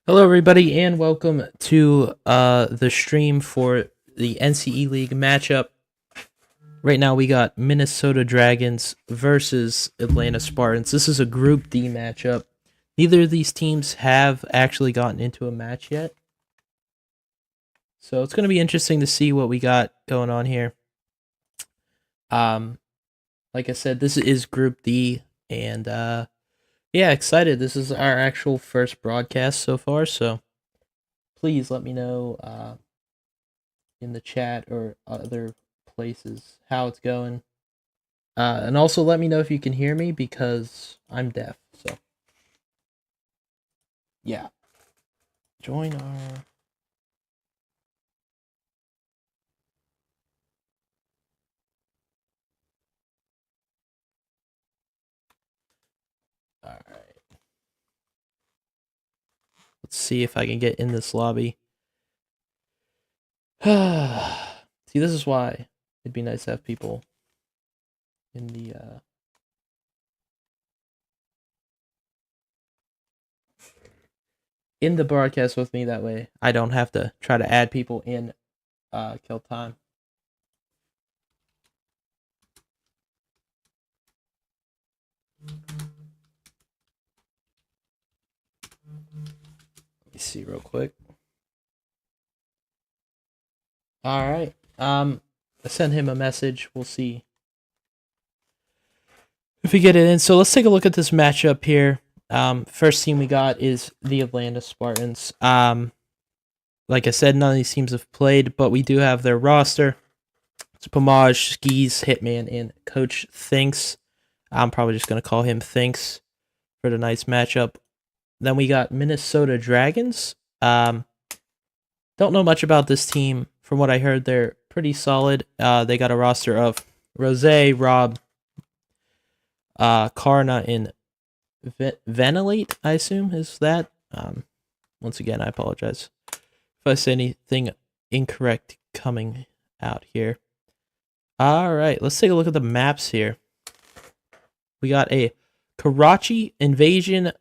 Hello, everybody, and welcome to the stream for the NCE League matchup. Right now, we got Minnesota Dragons versus Atlanta Spartans. This is a Group D matchup. Neither of these teams have actually gotten into a match yet, so it's going to be interesting to see what we got going on here. Um, like I said, this is Group D, and yeah, excited. This is our actual first broadcast so far, so please let me know in the chat or other places how it's going. And also let me know if you can hear me because I'm deaf. So yeah, join our. All right. Let's see if I can get in this lobby. See, this is why it'd be nice to have people in the broadcast with me. That way, I don't have to try to add people in. Kill time. Let me see real quick. All right. I sent him a message. We'll see if we get it in. So let's take a look at this matchup here. First team we got is the Atlanta Spartans. Like I said, none of these teams have played, but we do have their roster. It's Pomage, Skis, Hitman, and Coach Thinks. I'm probably just going to call him Thinks for the nice matchup. Then we got Minnesota Dragons. Don't know much about this team. From what I heard, they're pretty solid. They got a roster of Rose, Rob, Karna, and Ventilate, I assume, is that. Once again, I apologize if I say anything incorrect coming out here. All right, let's take a look at the maps here. We got a Karachi invasion.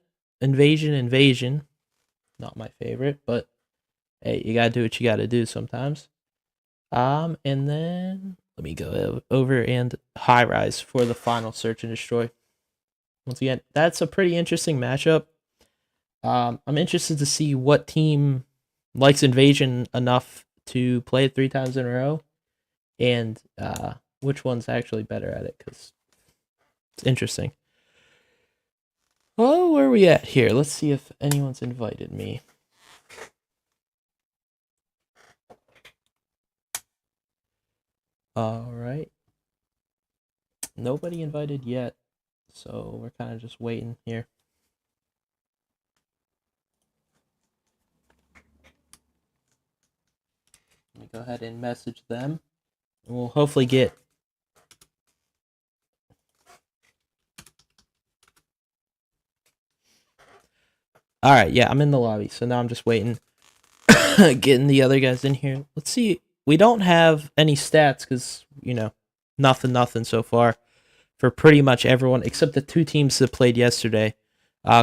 Not my favorite, but hey, you gotta do what you gotta do sometimes. And then let me go over and high rise for the final search and destroy. Once again, that's a pretty interesting matchup. I'm interested to see what team likes invasion enough to play it 3 times in a row, and which one's actually better at it, because it's interesting. Oh, where are we at here? Let's see if anyone's invited me. All right. Nobody invited yet, so we're kind of just waiting here. Let me go ahead and message them, and we'll hopefully get. All right, yeah, I'm in the lobby, so now I'm just waiting, getting the other guys in here. Let's see. We don't have any stats because nothing so far for pretty much everyone except the 2 teams that played yesterday.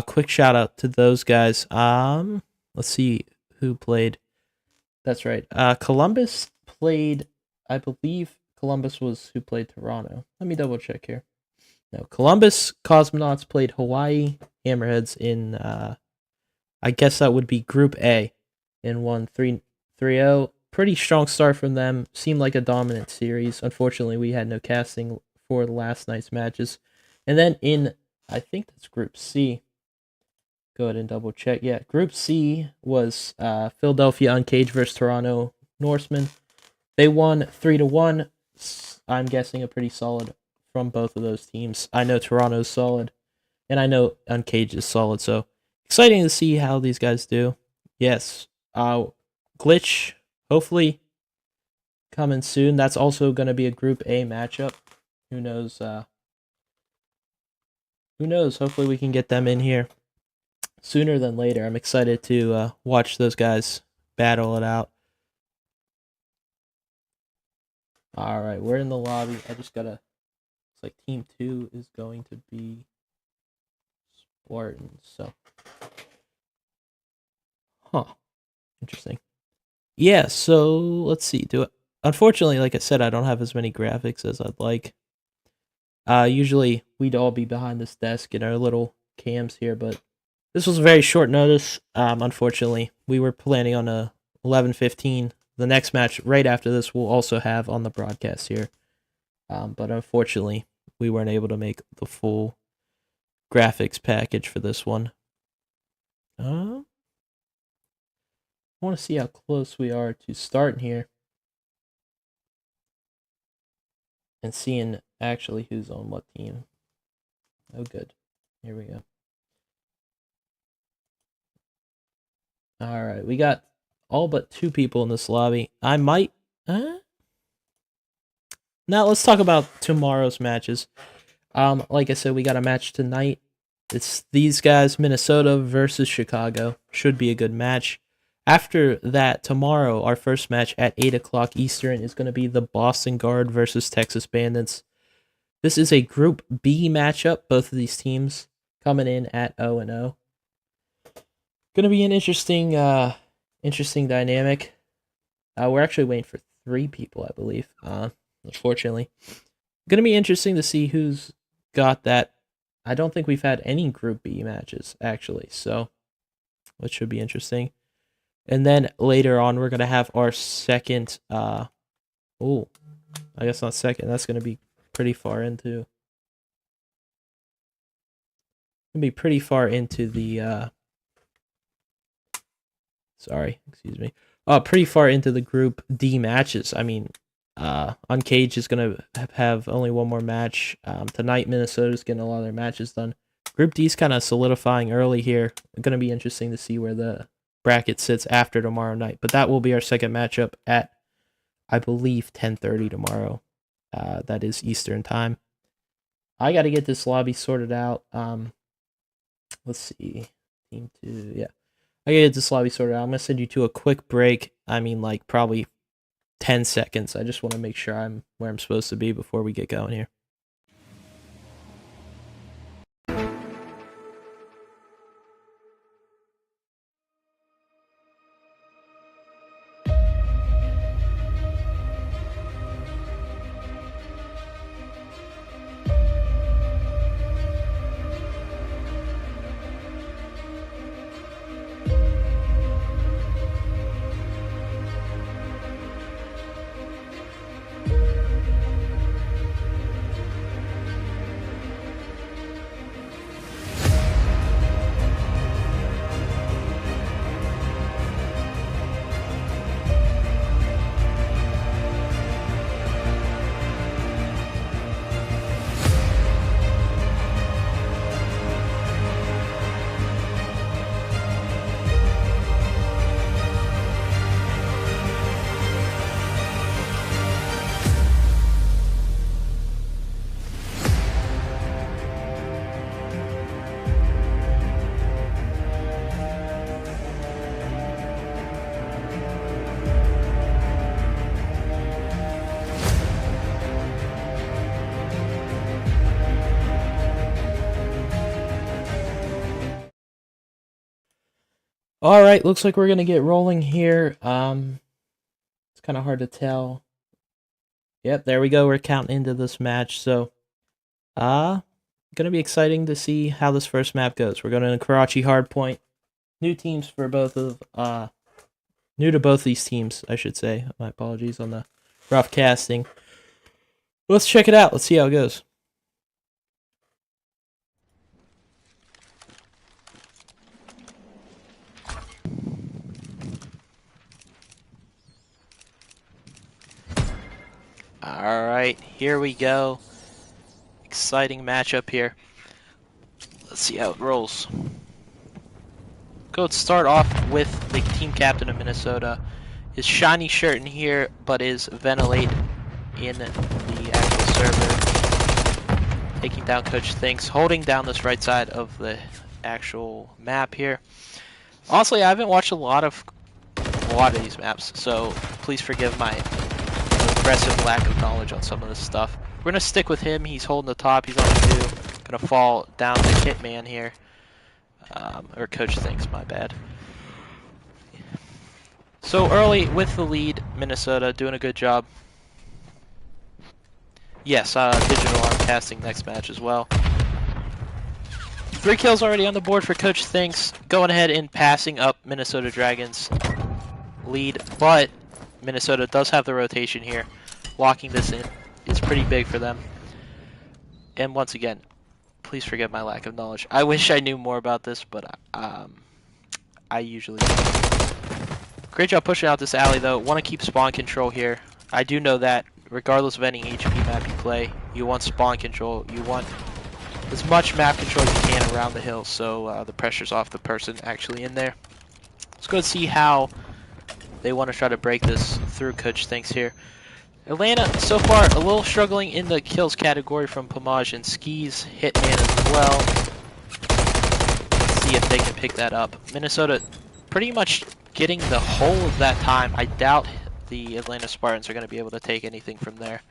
Quick shout out to those guys. Let's see who played. That's right. Columbus played. I believe Columbus was who played Toronto. Let me double check here. No, Columbus Cosmonauts played Hawaii Hammerheads in. I guess that would be Group A, and won 3-0. Pretty strong start from them. Seemed like a dominant series. Unfortunately, we had no casting for the last night's matches. And then in, I think that's Group C. Go ahead and double check. Yeah, Group C was Philadelphia Uncaged versus Toronto Norsemen. They won 3-1. I'm guessing a pretty solid from both of those teams. I know Toronto's solid, and I know Uncaged is solid. So exciting to see how these guys do. Yes, Glitch hopefully coming soon. That's also going to be a Group A matchup. Who knows? Who knows? Hopefully we can get them in here sooner than later. I'm excited to watch those guys battle it out. All right, we're in the lobby. I just gotta. It's like Team 2 is going to be Spartans. So Huh. Interesting. Yeah, so let's see. Unfortunately, like I said, I don't have as many graphics as I'd like. Usually we'd all be behind this desk in our little cams here, but this was a very short notice. Unfortunately, we were planning on a 11:15. The next match right after this we'll also have on the broadcast here. But unfortunately, we weren't able to make the full graphics package for this one. I want to see how close we are to starting here and seeing actually who's on what team. Oh, good. Here we go. All right, we got all but 2 people in this lobby. I might. Now let's talk about tomorrow's matches. Like I said, we got a match tonight. It's these guys, Minnesota versus Chicago. Should be a good match. After that, tomorrow, our first match at 8 o'clock Eastern is going to be the Boston Guard versus Texas Bandits. This is a Group B matchup. Both of these teams coming in at 0-0. Going to be an interesting dynamic. We're actually waiting for 3 people, I believe. Unfortunately, going to be interesting to see who's got that. I don't think we've had any Group B matches actually, so which should be interesting. And then later on, we're gonna have our second. I guess not second. That's gonna be pretty far into. Gonna be pretty far into the. Sorry, excuse me. Pretty far into the Group D matches. I mean, Uncaged is gonna have only one more match. Tonight, Minnesota's getting a lot of their matches done. Group D's kind of solidifying early here. Gonna be interesting to see where the bracket sits after tomorrow night. But that will be our second matchup at, I believe, 10:30 tomorrow. That is Eastern time. I got to get this lobby sorted out. Let's see. Team 2, yeah. I got to get this lobby sorted out. I'm going to send you to a quick break. I mean, like, probably 10 seconds. I just want to make sure I'm where I'm supposed to be before we get going here. All right, looks like we're gonna get rolling here. It's kind of hard to tell. Yep, there we go. We're counting into this match. So, gonna be exciting to see how this first map goes. We're going to Karachi Hardpoint. New teams for both of new to both these teams, I should say. My apologies on the rough casting. Let's check it out. Let's see how it goes. Alright, here we go. Exciting matchup here. Let's see how it rolls. Go start off with the team captain of Minnesota. His shiny shirt in here, but is Ventilate in the actual server. Taking down Coach Thinks, holding down this right side of the actual map here. Honestly, I haven't watched a lot of these maps, so please forgive my aggressive lack of knowledge on some of this stuff. We're gonna stick with him. He's holding the top. He's on the 2. Gonna fall down to Kitman here. Or Coach Thinks, my bad. So early with the lead, Minnesota doing a good job. Yes, Digital on casting next match as well. 3 kills already on the board for Coach Thinks, going ahead and passing up Minnesota Dragons lead, but Minnesota does have the rotation here. Locking this in is pretty big for them. And once again, please forget my lack of knowledge. I wish I knew more about this, but I usually don't. Great job pushing out this alley though. Want to keep spawn control here. I do know that regardless of any HP map you play, you want spawn control. You want as much map control as you can around the hill, so the pressure's off the person actually in there. Let's go and see how they want to try to break this through Coach Thinks here. Atlanta, so far, a little struggling in the kills category from Pomage and Skis. Hitman as well. Let's see if they can pick that up. Minnesota pretty much getting the whole of that time. I doubt the Atlanta Spartans are going to be able to take anything from there.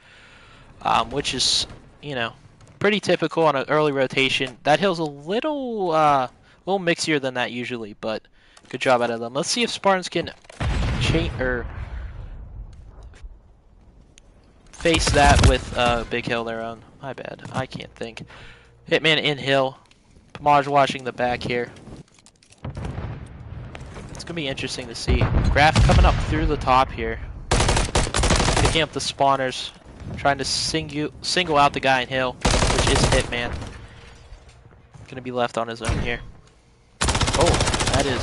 Which is, you know, pretty typical on an early rotation. That hill's a little mixier than that usually, but good job out of them. Let's see if Spartans can face that with Big Hill their own. My bad, I can't think. Hitman in hill. Pomage watching the back here. It's gonna be interesting to see. Graf coming up through the top here. Picking up the spawners. Trying to single out the guy in hill, which is Hitman. Gonna be left on his own here. Oh, that is...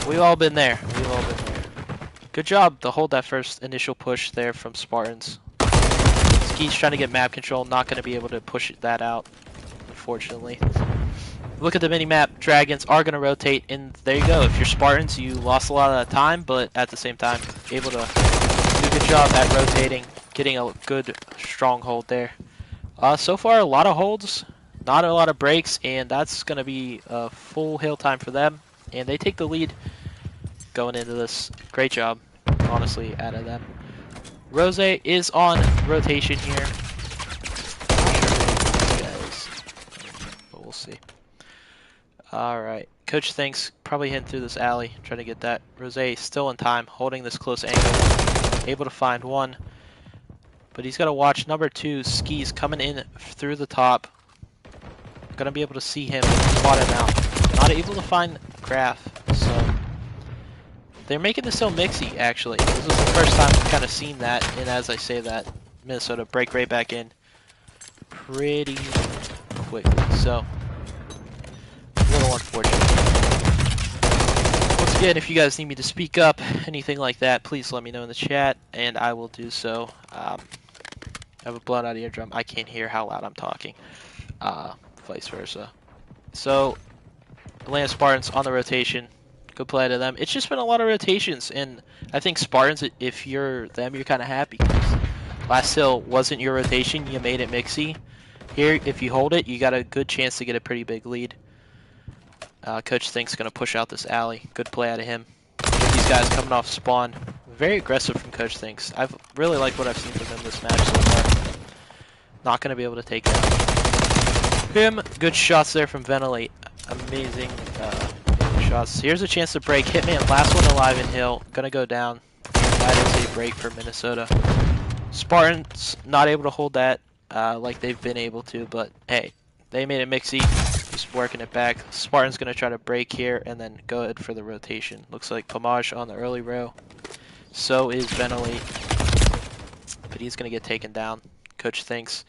We've all been there. We've all been there. Good job to hold that first initial push there from Spartans. Ski's trying to get map control, not going to be able to push that out, unfortunately. Look at the mini-map. Dragons are going to rotate, and there you go. If you're Spartans, you lost a lot of time, but at the same time, able to do a good job at rotating, getting a good stronghold there. So far, a lot of holds, not a lot of breaks, and that's going to be a full hill time for them, and they take the lead going into this. Great job, honestly, out of them. Rose is on rotation here. Guys, but we'll see. Alright, Coach Thinks probably hitting through this alley, trying to get that. Rose still in time, holding this close angle. Able to find one. But he's got to watch number 2, Skis, coming in through the top. Gonna be able to see him, spot him out. Not able to find Graf, so... They're making this so mixy, actually. This is the first time I've kind of seen that, and as I say that, Minnesota break right back in pretty quickly, so a little unfortunate. Once again, if you guys need me to speak up, anything like that, please let me know in the chat, and I will do so. I have a blown out eardrum. I can't hear how loud I'm talking. Vice versa. So, Atlanta Spartans on the rotation. Good play to them. It's just been a lot of rotations, and I think Spartans, if you're them, you're kind of happy. Last hill wasn't your rotation, you made it mixy. Here, if you hold it, you got a good chance to get a pretty big lead. Coach Thinks going to push out this alley. Good play out of him. These guys coming off spawn. Very aggressive from Coach Thinks. I've really liked what I've seen from him this match so far. Not going to be able to take down him. Good shots there from Ventilate. Amazing shots. Here's a chance to break. Hitman, last one alive in hill. Gonna go down. That is a break for Minnesota. Spartans not able to hold that like they've been able to, but hey, they made it mixy. Just working it back. Spartans gonna try to break here and then go ahead for the rotation. Looks like Pomage on the early row. So is Ventilate. But he's gonna get taken down. Coach Thinks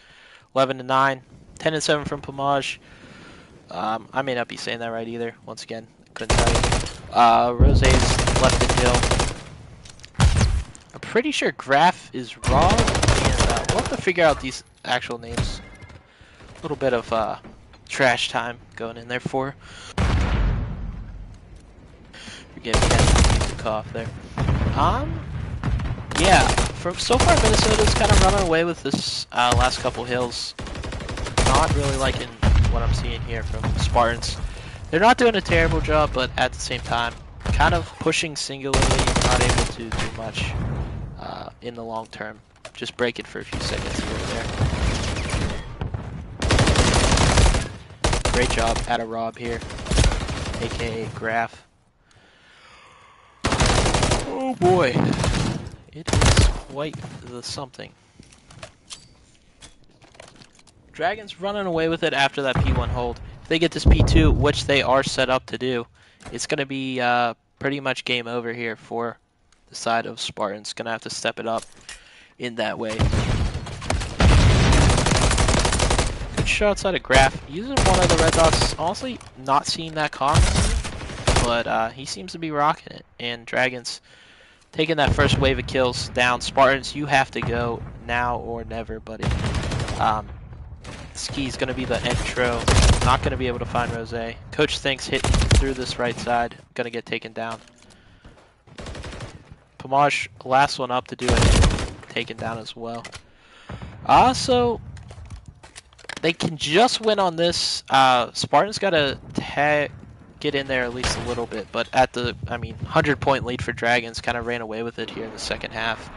11-9. 10-7 from Pomage. I may not be saying that right either. Once again, couldn't tell you. Rose's left in hill. I'm pretty sure Graf is wrong, and we'll have to figure out these actual names. A little bit of trash time going in there for. Forgive me, I had to cough there. Yeah. So far, Minnesota's kind of running away with this last couple hills. Not really liking what I'm seeing here from the Spartans. They're not doing a terrible job, but at the same time, kind of pushing singularly, not able to do much in the long term. Just break it for a few seconds here and there. Great job out of Rob here, aka Graf. Oh boy. It is quite the something. Dragons running away with it after that P1 hold. If they get this P2, which they are set up to do, it's going to be pretty much game over here for the side of Spartans. Going to have to step it up in that way. Good shots out of Graf. Using one of the red dots. Honestly, not seeing that commonly, but he seems to be rocking it. And Dragons taking that first wave of kills down. Spartans, you have to go now or never, buddy. Ski's going to be the intro. Not going to be able to find Rose. Coach thinks hitting through this right side. Going to get taken down. Pomage, last one up to do it. Taken down as well. So they can just win on this. Spartans got to get in there at least a little bit. But at the, 100-point lead for Dragons, kind of ran away with it here in the second half.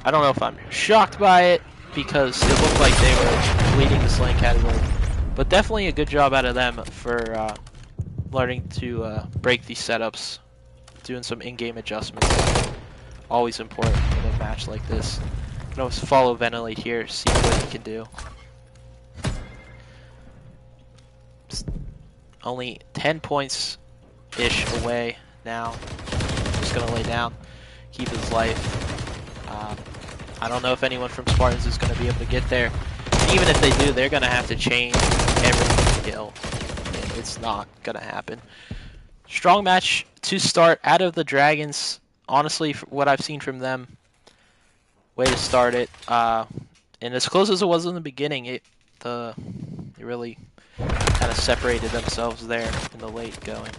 I don't know if I'm shocked by it, because it looked like they were leading the slaying category. But definitely a good job out of them for learning to break these setups, doing some in-game adjustments. Always important in a match like this. You can always follow Ventilate here, see what he can do. Just only 10 points-ish away now. Just going to lay down, keep his life. I don't know if anyone from Spartans is going to be able to get there. Even if they do, they're going to have to change every kill. It's not going to happen. Strong match to start out of the Dragons. Honestly, what I've seen from them, way to start it. And as close as it was in the beginning, they really kind of separated themselves there in the late going.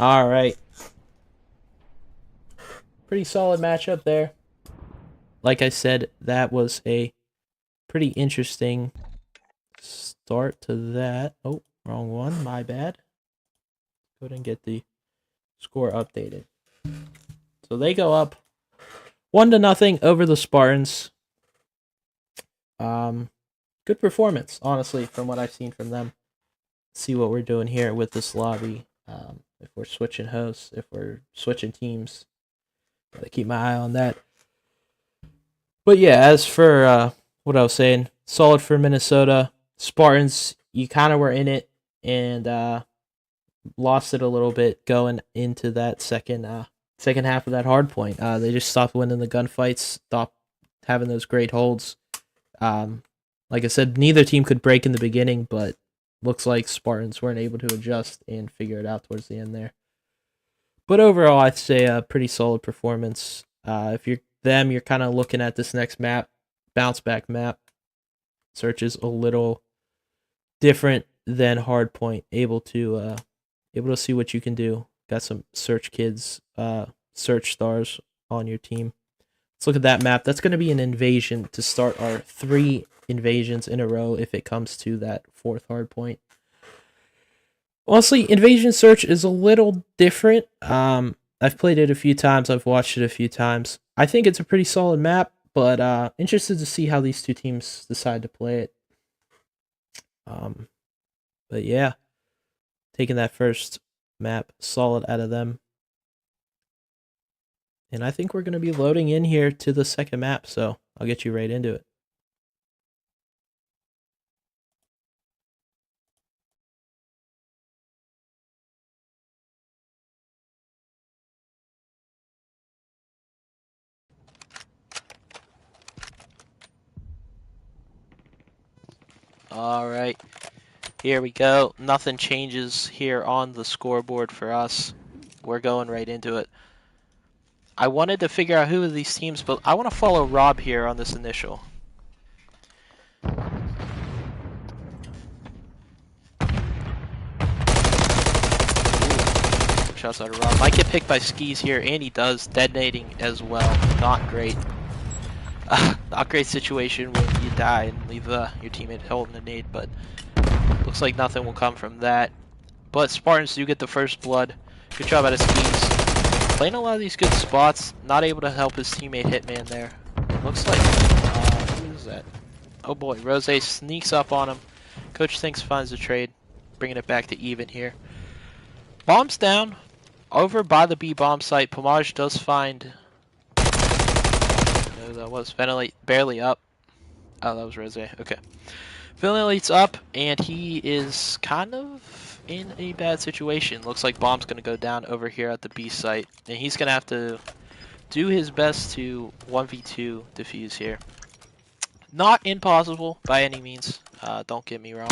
All right. Pretty solid matchup there. Like I said, that was a pretty interesting start to that. Oh, wrong one. My bad. Go ahead and get the score updated. So they go up 1-0 over the Spartans. Good performance, honestly, from what I've seen from them. Let's see what we're doing here with this lobby. If we're switching hosts, if we're switching teams, gotta keep my eye on that. But yeah, as for what I was saying, solid for Minnesota. Spartans, you kind of were in it and lost it a little bit going into that second half of that hard point. They just stopped winning the gunfights, stopped having those great holds. Like I said, neither team could break in the beginning, but looks like Spartans weren't able to adjust and figure it out towards the end there. But overall, I'd say a pretty solid performance. If you're them, you're kind of looking at this next map, bounce back map. Search is a little different than Hardpoint. Able to see what you can do. Got some search kids, search stars on your team. Let's look at that map. That's going to be an invasion to start our 3 invasions in a row if it comes to that 4th hardpoint. Honestly, Invasion Search is a little different. I've played it a few times. I've watched it a few times. I think it's a pretty solid map, but interested to see how these two teams decide to play it. But yeah, taking that first map solid out of them. And I think we're going to be loading in here to the second map, so I'll get you right into it. All right, here we go. Nothing changes here on the scoreboard for us. We're going right into it. I wanted to figure out who are these teams, but I want to follow Rob here on this initial. Ooh. Shots out of Rob. Might get picked by Skis here, and he does, detonating as well. Not great. Not great situation when you die and leave your teammate holding a nade, but looks like nothing will come from that. But Spartans do get the first blood. Good job out of Skis. Playing a lot of these good spots, not able to help his teammate Hitman there. Looks like, who is that? Oh boy, Rose sneaks up on him. Coach thinks finds the trade, bringing it back to even here. Bombs down. Over by the B bomb site, Pomage does find... No, that was Ventilate barely up. Oh, that was Rose. Okay. Ventilate's up, and he is kind of in a bad situation. Looks like bomb's going to go down over here at the B site, and he's going to have to do his best to 1v2 defuse here. Not impossible by any means, don't get me wrong.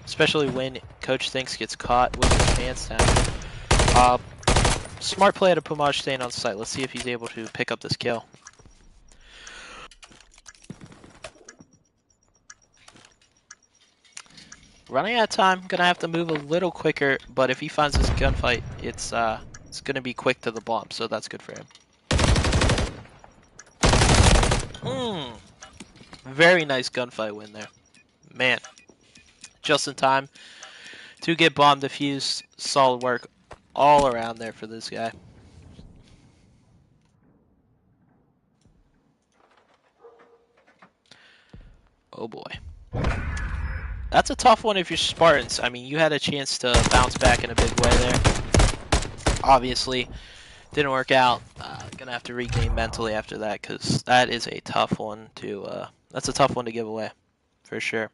Especially when Coach Thinks gets caught with his pants down. Smart play to Pomage staying on site. Let's see if he's able to pick up this kill. Running out of time, gonna have to move a little quicker, but if he finds this gunfight, it's gonna be quick to the bomb, so that's good for him. Very nice gunfight win there. Man, just in time to get bomb defused. Solid work all around there for this guy. Oh boy. That's a tough one if you're Spartans. I mean, you had a chance to bounce back in a big way there. Obviously, didn't work out. Gonna have to regain mentally after that, because that is a tough one to, that's a tough one to give away, for sure.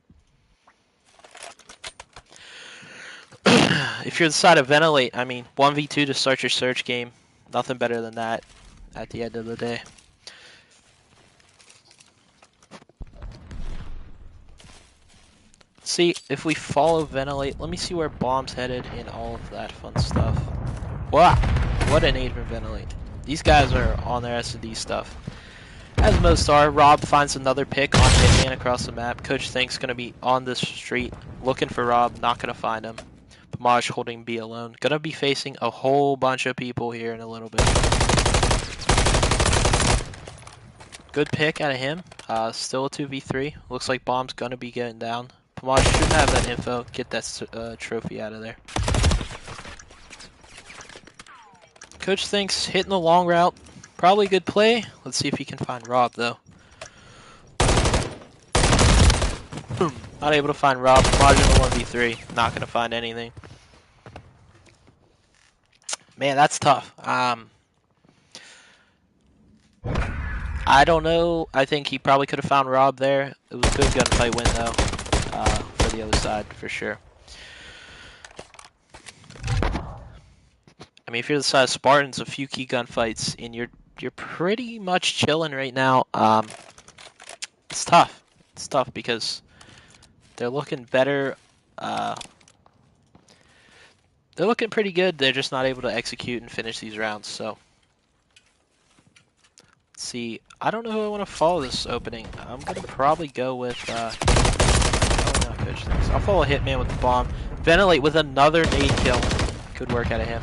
If you're the side of Ventilate, I mean, 1v2 to start your search game. Nothing better than that at the end of the day. See, if we follow Ventilate, let me see where bomb's headed and all of that fun stuff. Wow, what an aid from Ventilate. These guys are on their S&D stuff. As most are. Rob finds another pick on Hitman across the map. Coach Thinks gonna be on this street looking for Rob, not gonna find him. Pomage holding B alone. Gonna be facing a whole bunch of people here in a little bit. Good pick out of him. Still a 2v3. Looks like bomb's gonna be getting down. Pomage shouldn't have that info. Get that trophy out of there. Coach Thinks hitting the long route. Probably a good play. Let's see if he can find Rob, though. Not able to find Rob. Pomage in the 1v3. Not going to find anything. Man, that's tough. I don't know. I think he probably could have found Rob there. It was a good gunfight win, though. For the other side, for sure. I mean, if you're the side of Spartans, a few key gunfights, and you're pretty much chilling right now. It's tough. It's tough because they're looking better. They're looking pretty good. They're just not able to execute and finish these rounds. So, let's see. I don't know who I want to follow this opening. I'm gonna probably go with. I'll follow Hitman with the bomb. Ventilate with another nade kill. Good work out of him.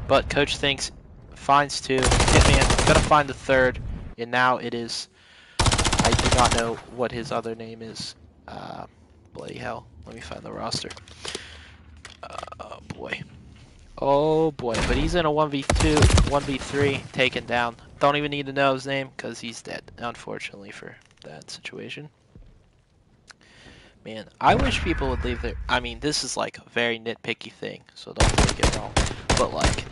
But Coach Thinks finds two. Hitman gonna find the third, and now it is. I do not know what his other name is. Bloody hell! Let me find the roster. Oh boy. Oh boy. But he's in a 1v2, 1v3, taken down. Don't even need to know his name because he's dead. Unfortunately for that situation. Man, I wish people would leave their... I mean, this is like a very nitpicky thing, so don't take it wrong. But like,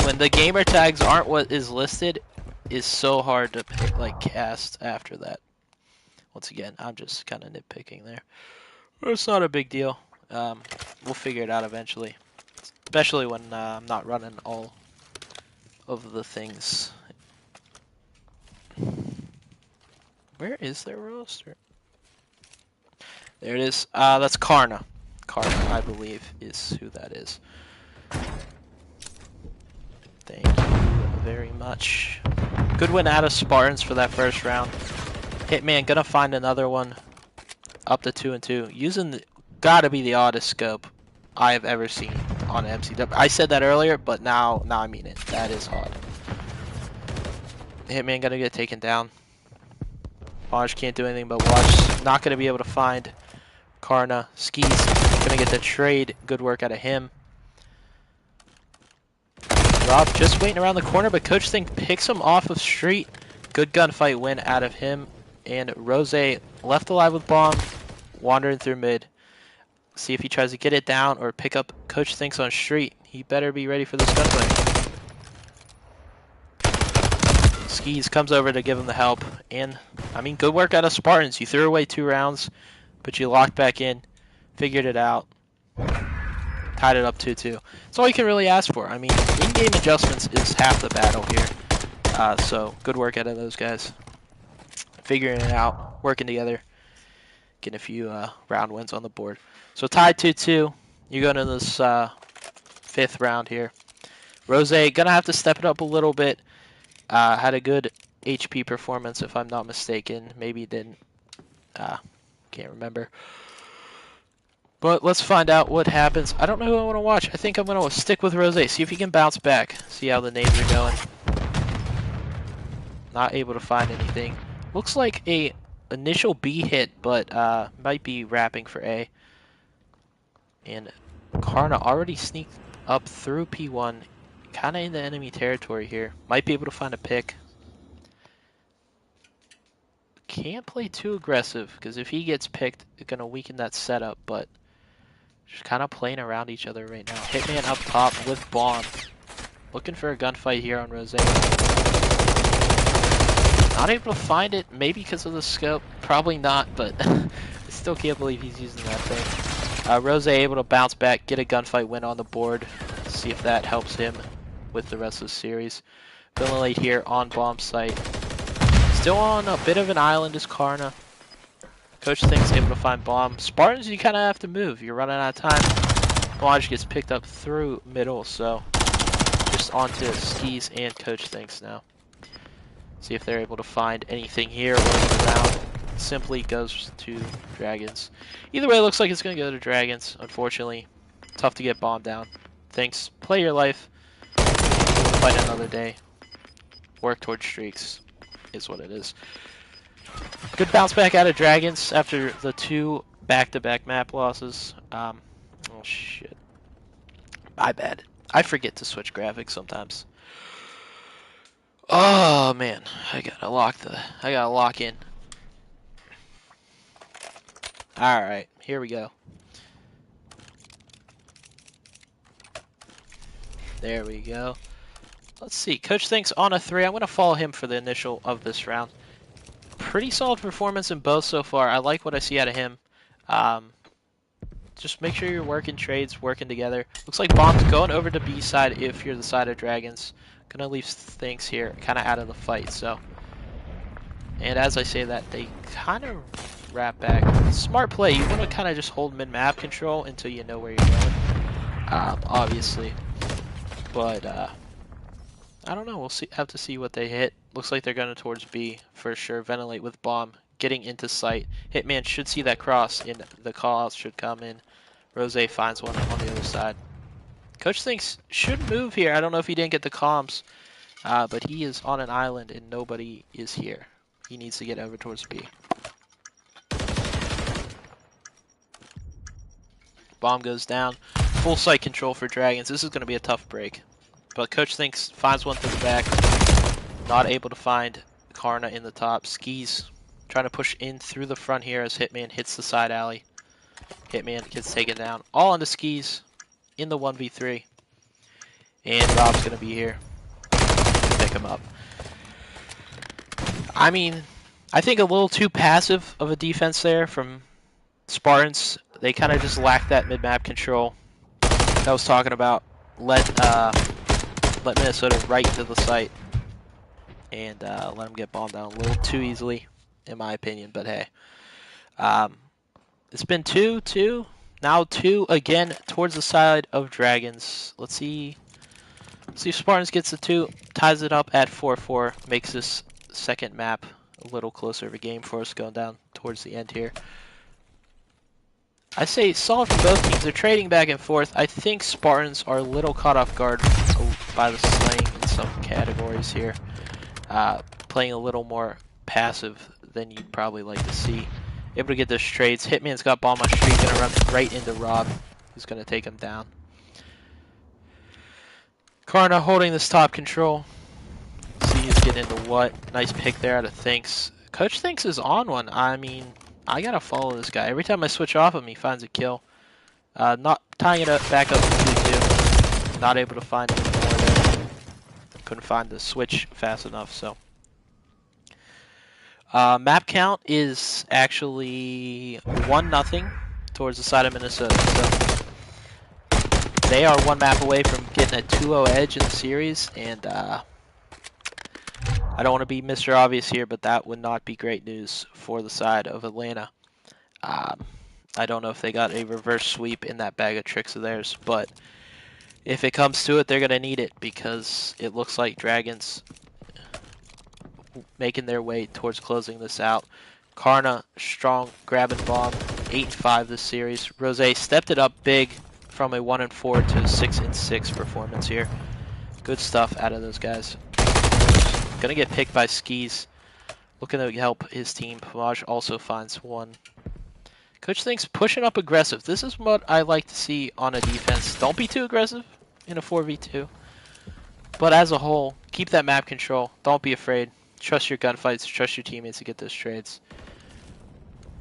when the gamer tags aren't what is listed, is so hard to pick, like cast after that. Once again, I'm just kind of nitpicking there. It's not a big deal. We'll figure it out eventually. Especially when I'm not running all of the things. Where is their roster? There it is. That's Karna. Karna, I believe, is who that is. Thank you very much. Good win out of Spartans for that first round. Hitman gonna find another one. Up to 2-2. Using the, gotta be the oddest scope I have ever seen on MCW. I said that earlier, but now I mean it. That is odd. Hitman gonna get taken down. Pomage can't do anything but watch. Not gonna be able to find Karna. Skis gonna get the trade. Good work out of him. Rob just waiting around the corner, but Coach Think picks him off of street. Good gunfight win out of him. And Rose left alive with bomb, wandering through mid. See if he tries to get it down or pick up Coach Thinks on street. He better be ready for this gunfight. Skis comes over to give him the help. And, I mean, good work out of Spartans. You threw away 2 rounds, but you locked back in, figured it out, tied it up 2-2. That's all you can really ask for. I mean, in-game adjustments is half the battle here. So, good work out of those guys. Figuring it out, working together, getting a few round wins on the board. So tied 2-2. You go into this 5th round here. Rose gonna have to step it up a little bit. Had a good HP performance, if I'm not mistaken. Maybe didn't. Can't remember. But let's find out what happens. I don't know who I want to watch. I think I'm gonna stick with Rose. See if he can bounce back. See how the nades are going. Not able to find anything. Looks like a initial B hit, but might be wrapping for A. And Karna already sneaked up through P1, kind of in the enemy territory here. Might be able to find a pick. Can't play too aggressive, because if he gets picked, it's going to weaken that setup, but just kind of playing around each other right now. Hitman up top with bomb. Looking for a gunfight here on Rose. Not able to find it, maybe because of the scope. Probably not, but I still can't believe he's using that thing. Rose able to bounce back, get a gunfight win on the board. See if that helps him with the rest of the series. Villain here on bomb site. Still on a bit of an island is Karna. Coach Thinks able to find bomb. Spartans, you kind of have to move. You're running out of time. Blanche gets picked up through middle, so just onto Skis and Coach Thinks now. See if they're able to find anything here or the round simply goes to Dragons. Either way, it looks like it's going to go to Dragons. Unfortunately, tough to get bombed down. Thanks. Play your life. Fight another day. Work towards streaks is what it is. Good bounce back out of Dragons after the 2 back-to-back map losses. Oh shit. My bad. I forget to switch graphics sometimes. Oh man, I gotta lock in. Alright, here we go. There we go. Let's see, Coach Thinks on a 3. I'm gonna follow him for the initial of this round. Pretty solid performance in both so far. I like what I see out of him. Just make sure you're working trades, working together. Looks like bomb's going over to B side if you're the side of Dragons. Gonna leave Thinks here, kind of out of the fight. So, and as I say that, they kind of wrap back. Smart play. You want to kind of just hold mid-map control until you know where you're going. Obviously, but I don't know. We'll see. Have to see what they hit. Looks like they're going towards B for sure. Ventilate with bomb, getting into sight. Hitman should see that cross, and the callouts should come in. Rose finds one on the other side. Coach Thinks should move here. I don't know if he didn't get the comms, but he is on an island and nobody is here. He needs to get over towards B. Bomb goes down. Full site control for Dragons. This is going to be a tough break. But Coach Thinks finds one to the back. Not able to find Karna in the top. Skis trying to push in through the front here as Hitman hits the side alley. Hitman gets taken down. All onto Skis in the 1v3. And Rob's going to be here to pick him up. I mean, I think a little too passive of a defense there from Spartans. They kind of just lack that mid-map control that I was talking about. Let Minnesota right to the site and let them get bombed down a little too easily, in my opinion. But hey, it's been 2-2. Now 2 again towards the side of Dragons. Let's see if Spartans gets the 2, ties it up at 4-4, makes this second map a little closer of a game for us going down towards the end here. I say solid for both teams. They're trading back and forth. I think Spartans are a little caught off guard by the slaying in some categories here. Playing a little more passive than you'd probably like to see. Able to get those trades. Hitman's got bomb on street, gonna run right into Rob, who's gonna take him down. Karna holding this top control. See, he's getting into what. Nice pick there out of Thinks. Coach Thinks is on one. I mean, I gotta follow this guy. Every time I switch off him, he finds a kill. Not tying it up back up to 2-2. Not able to find any more there. Couldn't find the switch fast enough, so. Map count is actually 1-0 towards the side of Minnesota. So they are one map away from getting a 2-0 edge in the series, and I don't want to be Mr. Obvious here, but that would not be great news for the side of Atlanta. I don't know if they got a reverse sweep in that bag of tricks of theirs, but if it comes to it, they're going to need it because it looks like Dragons making their way towards closing this out. Karna, strong, grabbing bomb, 8-5 this series. Rose stepped it up big from a 1-4 to a 6-6 performance here. Good stuff out of those guys. Gonna get picked by Skis. Looking to help his team. Pamaj also finds one. Coach Thinks pushing up aggressive. This is what I like to see on a defense. Don't be too aggressive in a 4v2. But as a whole, keep that map control. Don't be afraid. Trust your gunfights. Trust your teammates to get those trades.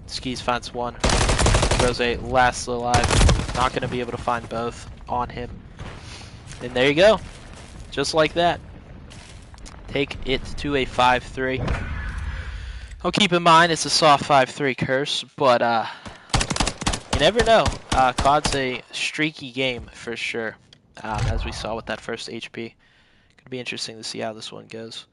Skis finds one. Rose last alive. Not going to be able to find both on him. And there you go. Just like that. Take it to a 5-3. I'll keep in mind it's a soft 5-3 curse, but you never know. COD's a streaky game for sure, as we saw with that first HP. Could be interesting to see how this one goes.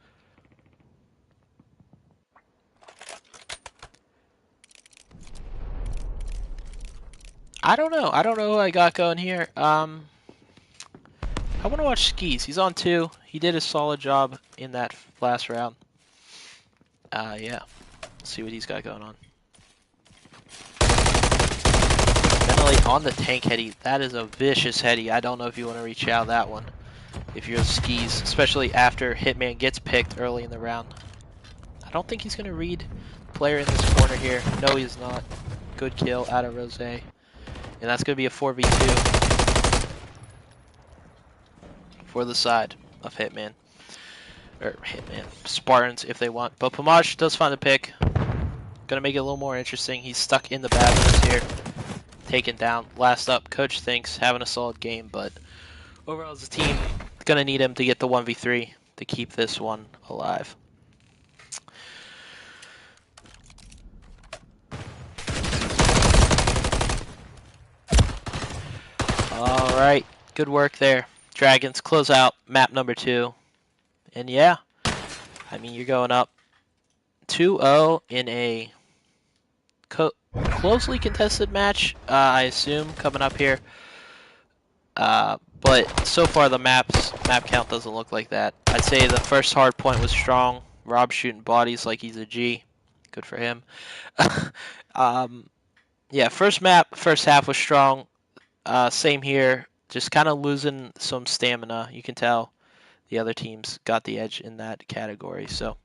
I don't know. I don't know who I got going here. I want to watch Skis. He's on 2. He did a solid job in that last round. Yeah. Let's see what he's got going on. Definitely on the tank heady. That is a vicious heady. I don't know if you want to reach out that one. If you're Skis, especially after Hitman gets picked early in the round. I don't think he's going to read player in this corner here. No, he's not. Good kill out of Rose. And that's going to be a 4v2 for the side of Hitman. Or Hitman. Spartans if they want. But Pamaj does find a pick. Gonna make it a little more interesting. He's stuck in the bathrooms here. Taken down. Last up, Coach Thinks having a solid game, but overall as a team, gonna need him to get the 1v3 to keep this one alive. Alright, good work there. Dragons close out map number 2. And yeah, I mean, you're going up 2-0 in a closely contested match, I assume, coming up here. But so far the map count doesn't look like that. I'd say the first hard point was strong. Rob shooting bodies like he's a G. Good for him. Yeah, first half was strong. Same here. Just kind of losing some stamina. You can tell the other teams got the edge in that category. So.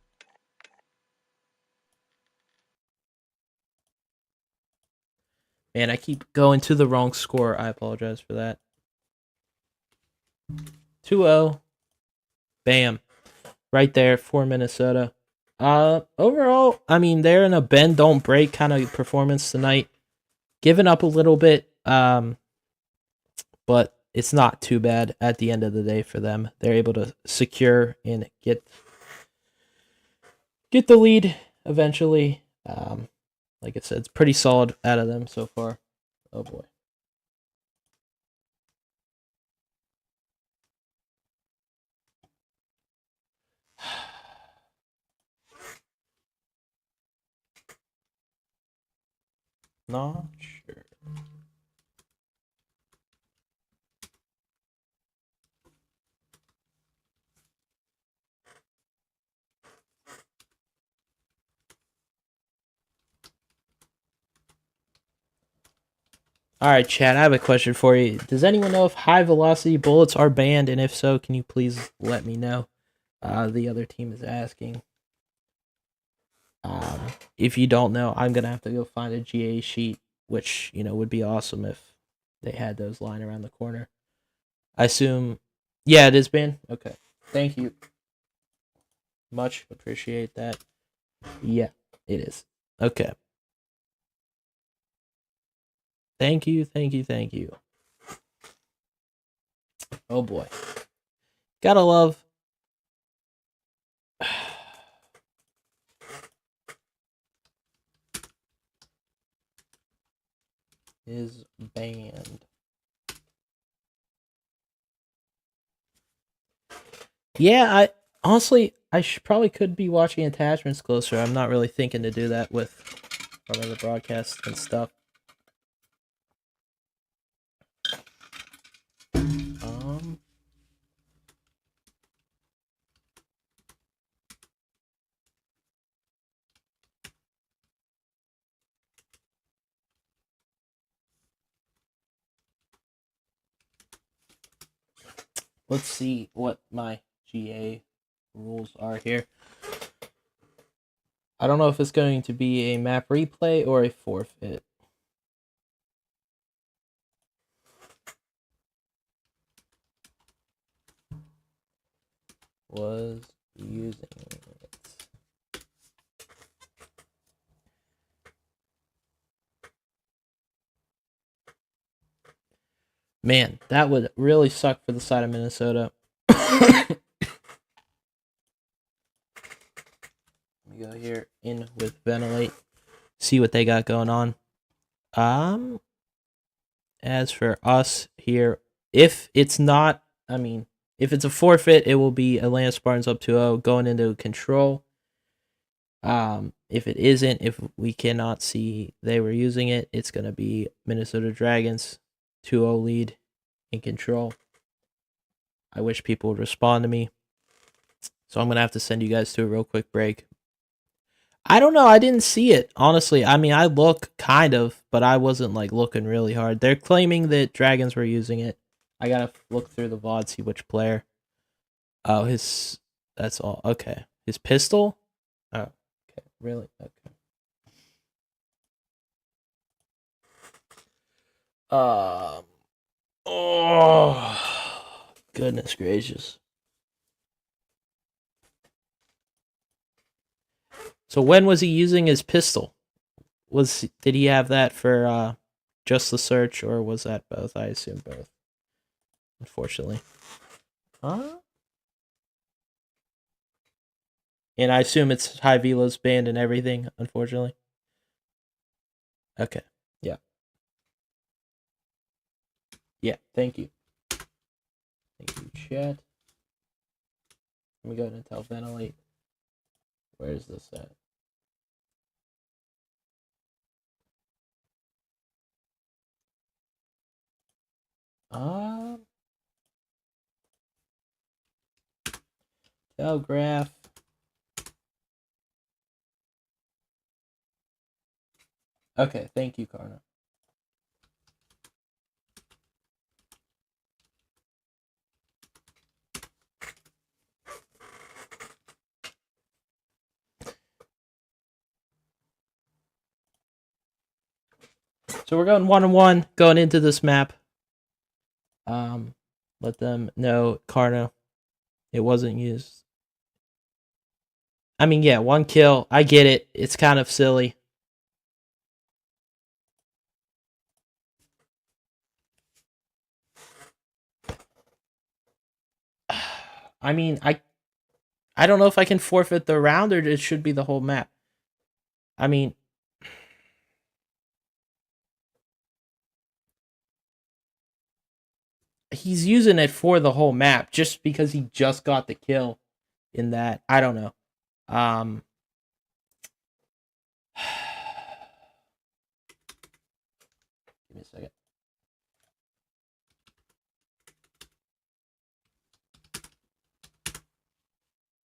Man, I keep going to the wrong score. I apologize for that. 2-0. Bam. Right there for Minnesota. Overall, I mean, they're in a bend, don't break kind of performance tonight. Giving up a little bit, but it's not too bad at the end of the day for them. They're able to secure and get the lead eventually. Like I said, it's pretty solid out of them so far. Oh boy. Not sure. Alright, Chad, I have a question for you. Does anyone know if high velocity bullets are banned? And if so, can you please let me know? The other team is asking. If you don't know, I'm going to have to go find a GA sheet, which, would be awesome if they had those lying around the corner. I assume, yeah, it is banned? Okay, thank you. Much appreciate that. Yeah, it is. Okay. Thank you, thank you, thank you. Oh boy. Gotta love. His band. Yeah, I honestly I probably could be watching attachments closer. I'm not really thinking to do that with some of the broadcasts and stuff. Um let's see what my GA rules are here. I don't know if it's going to be a map replay or a forfeit. Was using it. Man, that would really suck for the side of Minnesota. Let me go here in with ventilate. See what they got going on. As for us here, if it's not, if it's a forfeit, it will be Atlanta Spartans up 2-0 going into control. If it isn't, if we cannot see they were using it, it's gonna be Minnesota Dragons 2-0 lead in control. I wish people would respond to me. So I'm gonna have to send you guys to a real quick break. I don't know. I didn't see it, honestly. I mean, I look kind of, but I wasn't like looking really hard. They're claiming that Dragons were using it. I gotta look through the VOD, see which player. Oh, that's all. Okay. His pistol? Oh, okay. Really? Okay. Oh, goodness gracious. So when was he using his pistol? Did he have that for just the search, or was that both? I assume both. Unfortunately. Huh? And I assume it's High Velo's band and everything, unfortunately. Okay. Yeah. Yeah, thank you. Thank you, chat. Let me go ahead and tell ventilate. Where is this at? Telegraph. Okay, thank you, Karna. So we're going 1-1 going into this map. Let them know, Karna, it wasn't used. I mean, yeah, 1 kill. I get it. It's kind of silly. I mean, I don't know if I can forfeit the round or it should be the whole map. I mean, he's using it for the whole map just because he just got the kill in that. I don't know. Give me a second.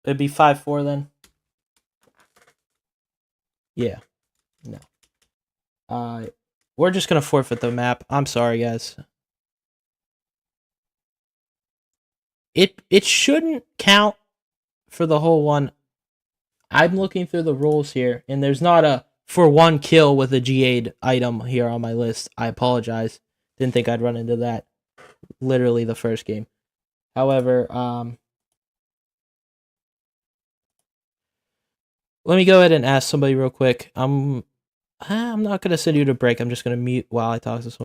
It'd be 5-4 then. Yeah. No. We're just gonna forfeit the map. I'm sorry, guys. It shouldn't count for the whole one. I'm looking through the rules here, and there's not a for 1 kill with a GA'd item here on my list. I apologize. Didn't think I'd run into that. Literally the first game. However, Let me go ahead and ask somebody real quick. I'm not gonna send you to break. I'm just gonna mute while I talk to someone.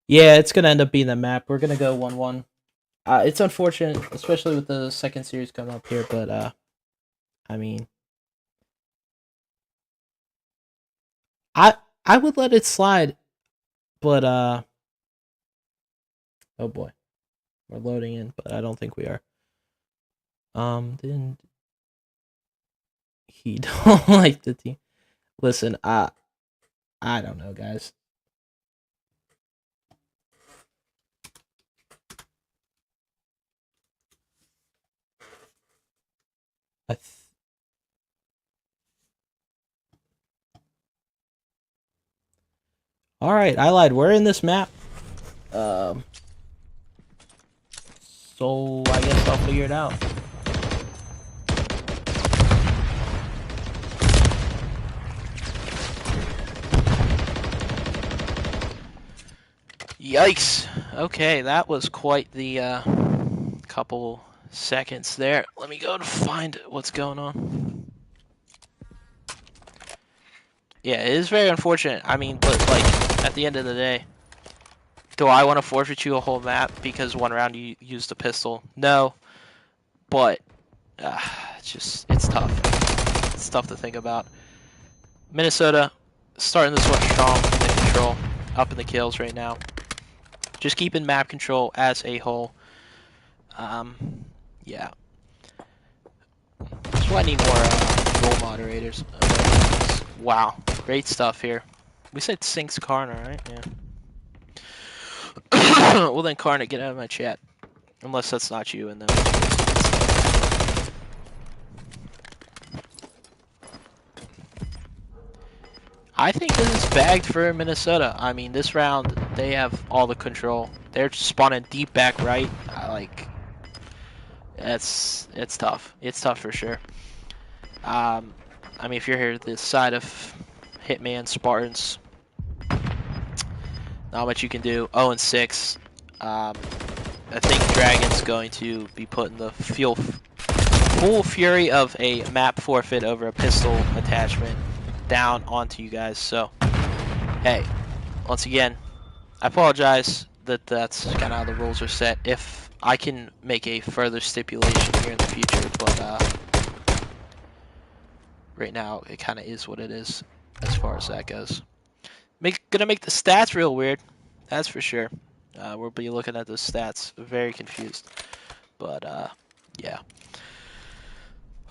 Yeah, it's gonna end up being the map. We're gonna go 1-1. It's unfortunate, especially with the second series coming up here, but I mean, I I would let it slide, but oh boy, we're loading in, but I don't think we are. Didn't he don't like the team? Listen, I don't know, guys. I th- All right, I lied. We're in this map. Um, so I guess I'll figure it out. Yikes. Okay, that was quite the couple seconds there. Let me go to find what's going on. Yeah, it is very unfortunate. I mean, but like at the end of the day, do I want to forfeit you a whole map because one round you used a pistol? No, but it's tough. It's tough to think about. Minnesota starting this one strong in the control, up in the kills right now. Just keeping map control as a whole. Yeah. That's why I need more role moderators. Wow, great stuff here. We said Sinks Karna, right? Yeah. Well then, Karna, get out of my chat. Unless that's not you, and then. I think this is bagged for Minnesota. I mean, this round they have all the control. They're spawning deep back right. It's tough. It's tough for sure. I mean, if you're here this side of Hitman Spartans, not much you can do. 0-6. I think Dragon's going to be putting the full fury of a map forfeit over a pistol attachment down onto you guys. So, hey, once again, I apologize that that's kind of how the rules are set. If I can make a further stipulation here in the future, but right now it kind of is what it is as far as that goes. Gonna make the stats real weird, that's for sure. We'll be looking at the stats, very confused. But yeah.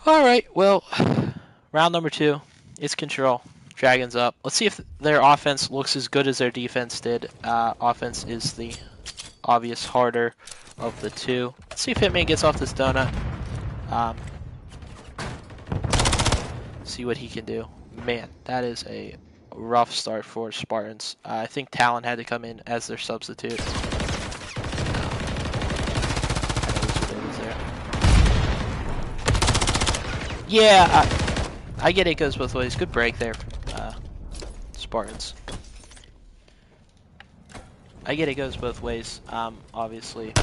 All right, well, round number 2, it's control. Dragons up. Let's see if their offense looks as good as their defense did. Offense is the obvious harder of the two. Let's see if Hitman gets off this donut. See what he can do. Man, that is a rough start for Spartans. I think Talon had to come in as their substitute. Yeah, I get it goes both ways. Good break there, Spartans. I get it goes both ways, obviously.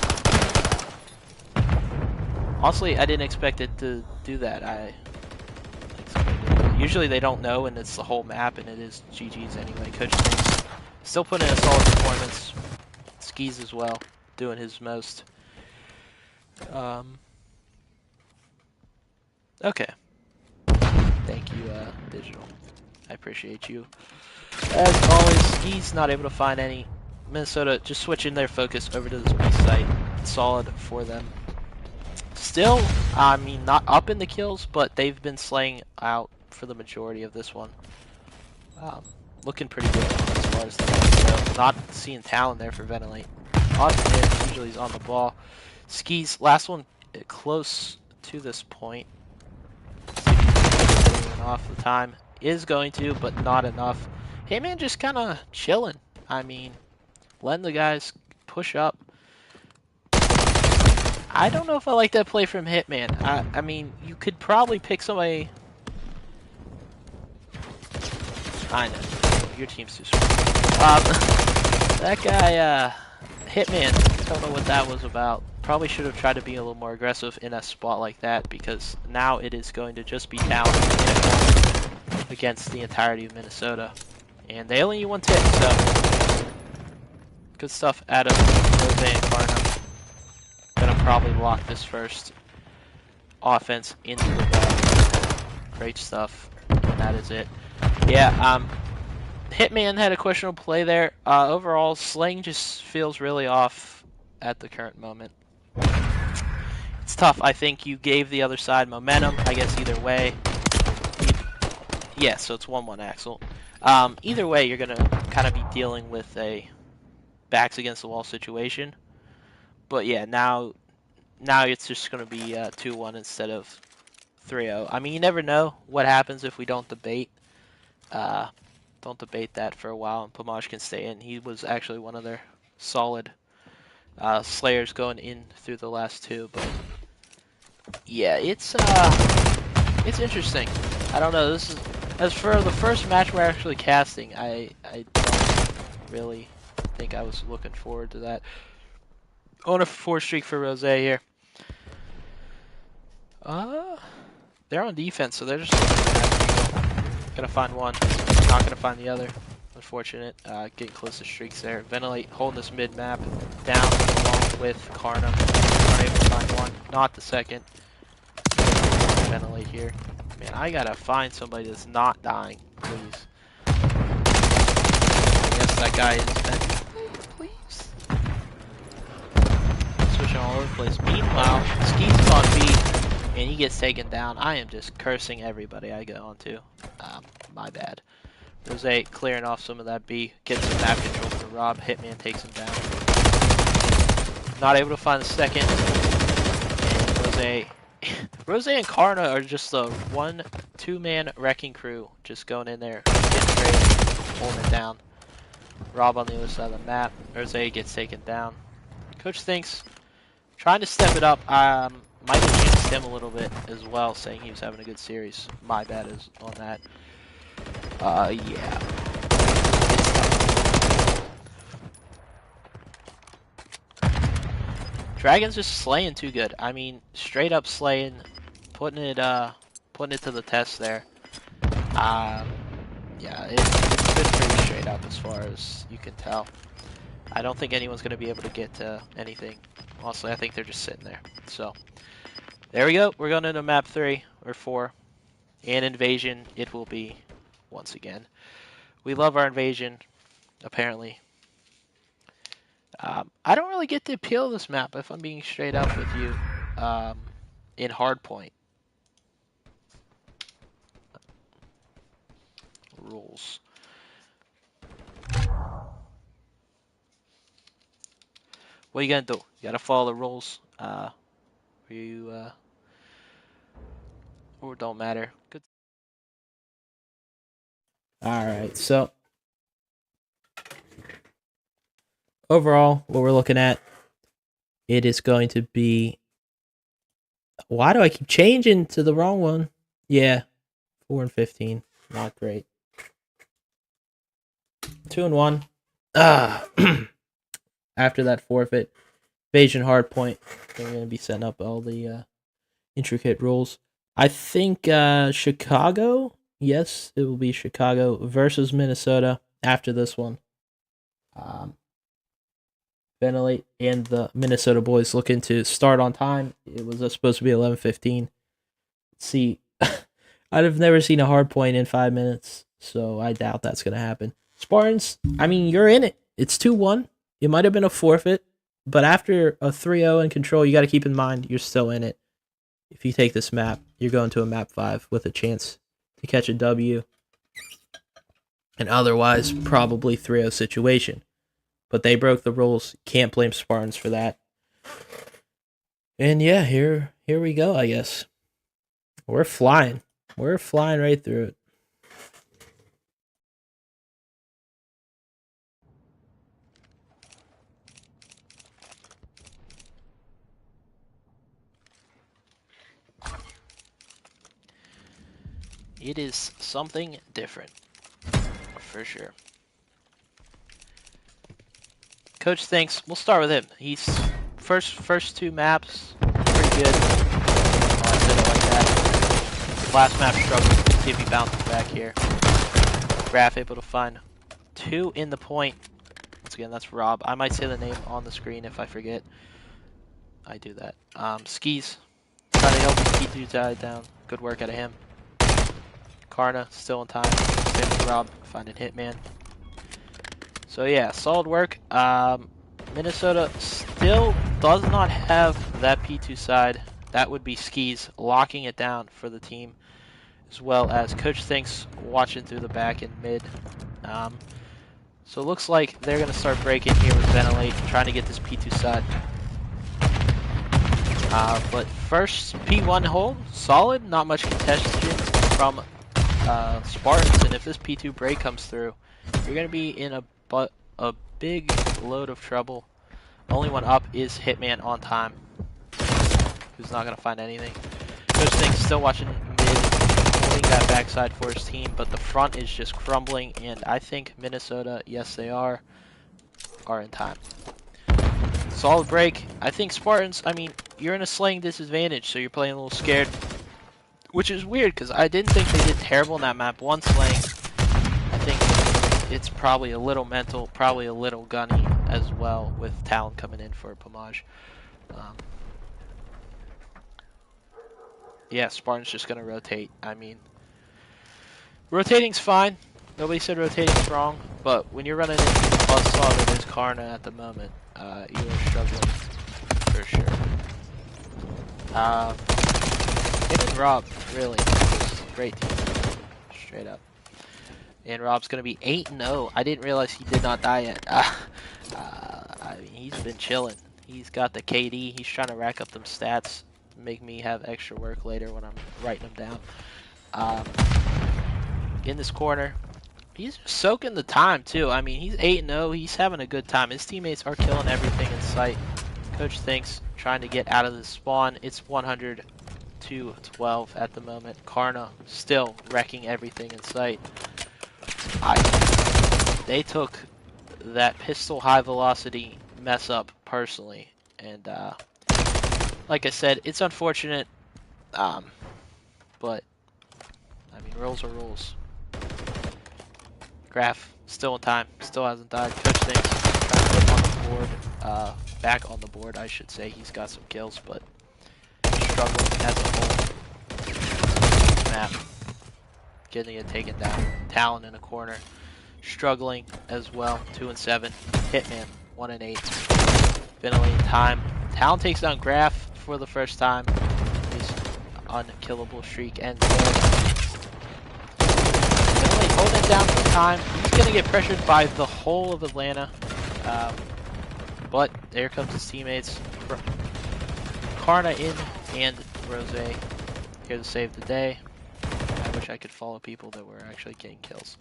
Honestly, I didn't expect it to do that. Usually they don't know, and it's the whole map, and it is GG's anyway. Coach thinks still putting in a solid performance. Skis as well. doing his most. Okay. Thank you, Digital. I appreciate you. As always, he's not able to find any. Minnesota just switching their focus over to this B site. Solid for them. Still, I mean, not up in the kills, but they've been slaying out for the majority of this one. Looking pretty good as far as that. So not seeing Talon there for Ventilate. Austin usually is on the ball. Skis, last one close to this point. Off the time is going to, but not enough. Hitman just kind of chilling. I mean, letting the guys push up. I don't know if I like that play from Hitman. I mean, you could probably pick somebody. I know. Your team's too strong. That guy, Hitman, don't know what that was about. Probably should have tried to be a little more aggressive in a spot like that, because now it is going to just be down against the entirety of Minnesota. And they only need one tick, so good stuff out of Rose and Karna. Gonna probably lock this first offense into the ball. Great stuff. And that is it. Yeah, Hitman had a questionable play there. Overall, Sling just feels really off at the current moment. It's tough. I think you gave the other side momentum. I guess either way. Yeah, so it's 1-1 Axel. Either way, you're going to kind of be dealing with a backs against the wall situation. But yeah, now it's just going to be 2-1 instead of 3-0. I mean, you never know what happens if we don't debate. Don't debate that for a while, and Pomaj can stay in. He was actually one of their solid slayers going in through the last two, but yeah, it's interesting. I don't know. This is, as for the first match we're actually casting, I don't really think I was looking forward to that. On a 4 streak for Rose here. They're on defense, so they're just gonna find one. Not gonna find the other. Unfortunate. Getting close to streaks there. Ventilate holding this mid map down along with Karna. Unable to find one. Not the second. Ventilate here. Man, I gotta find somebody that's not dying, please. I guess that guy is dead. Please. Switching all over the place. Meanwhile, Skeet's on B, and he gets taken down. I am just cursing everybody I go onto. My bad. Rose clearing off some of that B, gets some map control for Rob. Hitman takes him down. Not able to find the second. And Rose and Karna are just a 1-2-man wrecking crew, just going in there, getting great, holding it down. Rob on the other side of the map. Rose gets taken down. Coach thinks trying to step it up. Might have jinxed him a little bit as well, saying he was having a good series. My bad is on that. Yeah. Dragon's just slaying too good. I mean, straight up slaying, putting it to the test there. Yeah, it's been pretty straight up as far as you can tell. I don't think anyone's gonna be able to get to anything. Honestly, I think they're just sitting there. So, there we go. We're going into map 3 or 4, and invasion. It will be once again. We love our invasion, apparently. I don't really get the appeal of this map, if I'm being straight up with you, in Hardpoint. Rules. What are you gonna do? You gotta follow the rules. Or don't matter. Good. Alright, so overall, what we're looking at, it is going to be... Why do I keep changing to the wrong one? Yeah, 4-15. Not great. 2-1. After that forfeit, invasion hardpoint. They're going to be setting up all the intricate rules. I think Chicago. Yes, it will be Chicago versus Minnesota after this one. Ventilate and the Minnesota boys looking to start on time. It was supposed to be 11:15. See, I've never seen a hard point in 5 minutes, so I doubt that's going to happen. Spartans, I mean, you're in it. It's 2-1. It might have been a forfeit, but after a 3-0 in control, you got to keep in mind you're still in it. If you take this map, you're going to a map 5 with a chance to catch a W. And otherwise, probably 3-0 situation. But they broke the rules. Can't blame Spartans for that. And yeah, here we go, I guess. We're flying. We're flying right through it. It is something different, for sure. Coach thinks we'll start with him. He's first 2 maps pretty good. I said it like that. Last map struggled. See if he bounces back here. Graf able to find 2 in the point. Once again, that's Rob. I might say the name on the screen if I forget. I do that. Skis trying to help P2 die down. Good work out of him. Karna still in time. Same with Rob finding Hitman. So yeah, solid work. Minnesota still does not have that P2 side. That would be Skis locking it down for the team, as well as Coach Thinks watching through the back and mid. So it looks like they're going to start breaking here with Ventilate, trying to get this P2 side. But first P1 hold, solid, not much contention from Spartans, and if this P2 break comes through, you're going to be in a big load of trouble. Only one up is Hitman on time, who's not going to find anything. Coach Thinks still watching mid, holding that backside for his team, but the front is just crumbling, and I think Minnesota, yes they are in time. Solid break. I think Spartans, I mean, you're in a slaying disadvantage, so you're playing a little scared, which is weird because I didn't think they did terrible in that map. One slaying, I think it's probably a little mental, probably a little gunny as well, with Talon coming in for Pomage. Yeah, Spartan's just going to rotate. I mean, rotating's fine. Nobody said rotating's wrong, but when you're running into a buzzsaw that is Karna at the moment, you are struggling for sure. Him and Rob, really, great team, straight up. And Rob's going to be 8-0. I didn't realize he did not die yet. I mean, he's been chilling. He's got the KD. He's trying to rack up them stats, make me have extra work later when I'm writing them down. In this corner, he's soaking the time too. I mean, he's 8-0. He's having a good time. His teammates are killing everything in sight. Coach Thinks trying to get out of the spawn. It's 100 to 12 at the moment. Karna still wrecking everything in sight. They took that pistol high velocity mess up personally, and like I said, it's unfortunate, but I mean, rules are rules. Graf still in time, still hasn't died. Coach Thinks trying to get on the board, back on the board, I should say. He's got some kills, but struggling as a whole. Map getting it taken down. Talon in a corner, struggling as well. 2-7. Hitman 1-8. Ventilate time. Talon takes down Graf for the first time. His unkillable streak ends there. Ventilate holding it down for time. He's gonna get pressured by the whole of Atlanta. But there comes his teammates. Karna in and Rose here to save the day. I wish I could follow people that were actually getting kills.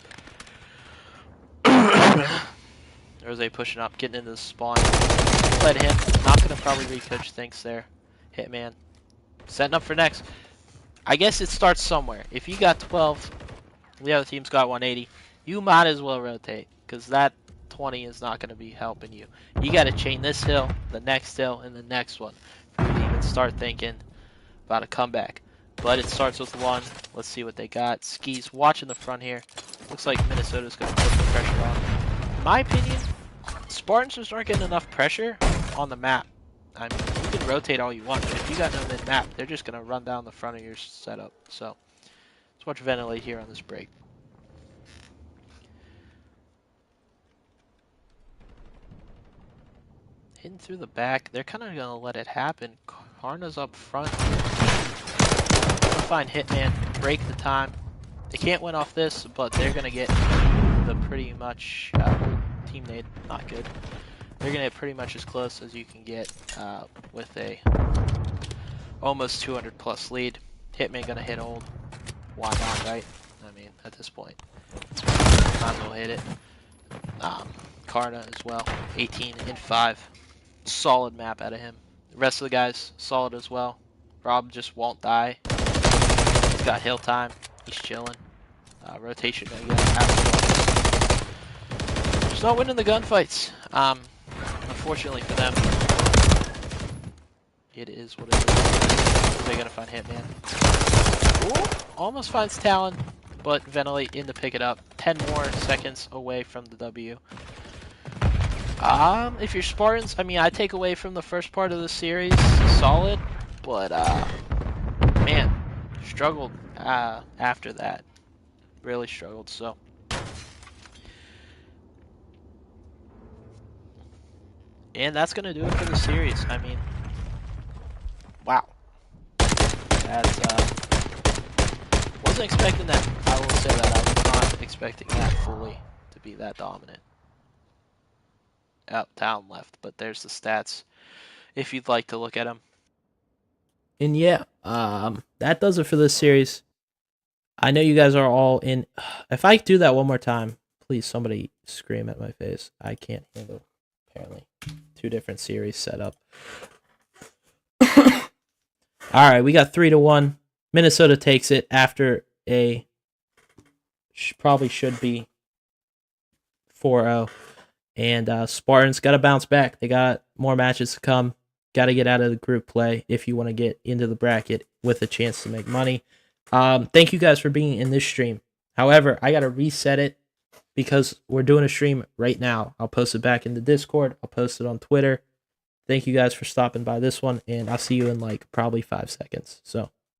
Rose pushing up, getting into the spawn. Let him. Not gonna probably read Coach Thinks there. Hitman. Setting up for next. I guess it starts somewhere. If you got 12, the other team's got 180, you might as well rotate, because that 20 is not going to be helping you. You got to chain this hill, the next hill, and the next one for you to even start thinking about a comeback. But it starts with one. Let's see what they got. Skis watching the front here. Looks like Minnesota's going to put the pressure on. In my opinion, Spartans just aren't getting enough pressure on the map. I mean, you can rotate all you want, but if you got no mid-map, they're just going to run down the front of your setup. So, let's watch Ventilate here on this break. Hitting through the back, they're kind of going to let it happen. Karna's up front. Gonna find Hitman, break the time. They can't win off this, but they're going to get the pretty much team nade, not good. They're going to get pretty much as close as you can get with a almost 200 plus lead. Hitman going to hit old. Why not, right? I mean, at this point, might as well hit it. Karna as well, 18 and 5. Solid map out of him. The rest of the guys, solid as well. Rob just won't die. He's got hill time. He's chilling. Rotation gonna get out. Just not winning the gunfights. Unfortunately for them, it is what it is. They're gonna find Hitman. Ooh, almost finds Talon, but Ventilate in to pick it up. 10 more seconds away from the W. If you're Spartans, I mean, I take away from the first part of the series, solid, but, man, struggled, after that. Really struggled, so. And that's gonna do it for the series. I mean, wow. That's, wasn't expecting that. I will say that I was not expecting that fully to be that dominant. Talon left, but there's the stats if you'd like to look at them. And yeah, that does it for this series. I know you guys are all in. If I do that one more time, please somebody scream at my face. I can't handle, apparently, 2 different series set up. All right, we got 3-1. Minnesota takes it after a probably should be 4-0. And Spartans got to bounce back. They got more matches to come. Got to get out of the group play if you want to get into the bracket with a chance to make money. Thank you guys for being in this stream. However, I got to reset it because we're doing a stream right now. I'll post it back in the Discord. I'll post it on Twitter. Thank you guys for stopping by this one, and I'll see you in like probably 5 seconds. So